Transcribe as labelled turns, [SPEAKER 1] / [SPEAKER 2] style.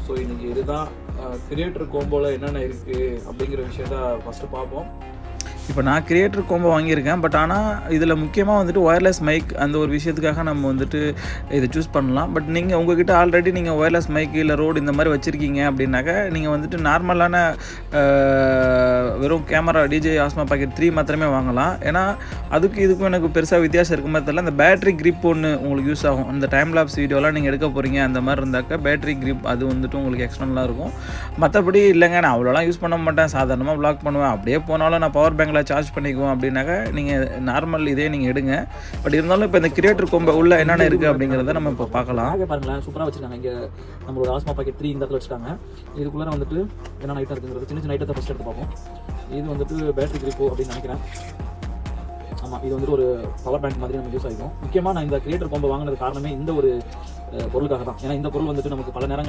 [SPEAKER 1] So இன்றைக்கி இதுதான் creator கோம்போவில் என்னென்ன இருக்குது அப்படிங்கிற விஷயத்த ஃபஸ்ட்டு பார்ப்போம்.
[SPEAKER 2] இப்போ நான் கிரியேட்டர் கோம்போ வாங்கியிருக்கேன். பட் ஆனால் இதில் முக்கியமாக வந்துட்டு ஒயர்லெஸ் மைக் அந்த ஒரு விஷயத்துக்காக நம்ம வந்துட்டு இதை சூஸ் பண்ணலாம். பட் நீங்கள் உங்ககிட்ட ஆல்ரெடி நீங்கள் ஒயர்லெஸ் மைக் இல்லை ரோடு இந்த மாதிரி வச்சுருக்கீங்க அப்படின்னாக்கா நீங்கள் வந்துட்டு நார்மலான வெறும் கேமரா டிஜே ஆஸ்மா பாக்கெட் 3 மாத்திரமே வாங்கலாம். ஏன்னா அதுக்கு இதுக்கும் எனக்கு பெருசாக வித்தியாசம் இருக்குமே தெரியல. அந்த பேட்டரி கிரிப் ஒன்று உங்களுக்கு யூஸ் ஆகும். இந்த டைம் லாப்ஸ் வீடியோலாம் நீங்கள் எடுக்க போகிறீங்க அந்த மாதிரி இருந்தாக்கா பேட்டரி கிரிப் அது வந்துட்டு உங்களுக்கு எக்ஸ்டர்னலாக இருக்கும். மற்றபடி இல்லைங்க நான் அவ்வளோலாம் யூஸ் பண்ண மாட்டேன், சாதாரணமாக வ்ளாக் பண்ணுவேன், அப்படியே போனாலும் நான் பவர் பேங்கில் சார்ஜ் பண்ணிக்குவோம் அப்படின்னாக்கா நீங்கள் நார்மல் இதே நீங்கள் எடுங்க. பட் இருந்தாலும் இப்போ இந்த கிரியேட்டர் கோம்போ உள்ள என்னென்ன இருக்குது அப்படிங்கிறத நம்ம இப்போ பார்க்கலாம்.
[SPEAKER 1] பாருங்களேன், சூப்பராக வச்சுருக்காங்க. இங்கே நம்மளோட ஆஸ்மா பாக்கெட் 3 இந்த இடத்துல வச்சுருக்காங்க. இதுக்குள்ளே வந்துட்டு என்னென்ன ஐட்டம் இருக்குங்கிறது சின்ன சின்ன ஐட்டத்தை ஃபஸ்ட் எடுத்து பார்ப்போம். இது வந்துட்டு பேட்டரி கிரிப்போ அப்படின்னு நினைக்கிறேன். ஆமாம், இது வந்துட்டு ஒரு பவர் பேங்க் மாதிரி நம்ம யூஸ் ஆகிக்கும். முக்கியமாக நான் இந்த கிரியேட்டர் கோம்போ வாங்கினது காரணமே இந்த ஒரு பொருளுக்காக தான். ஏன்னா இந்த பொருள் வந்துட்டு நமக்கு பல நேரங்கள்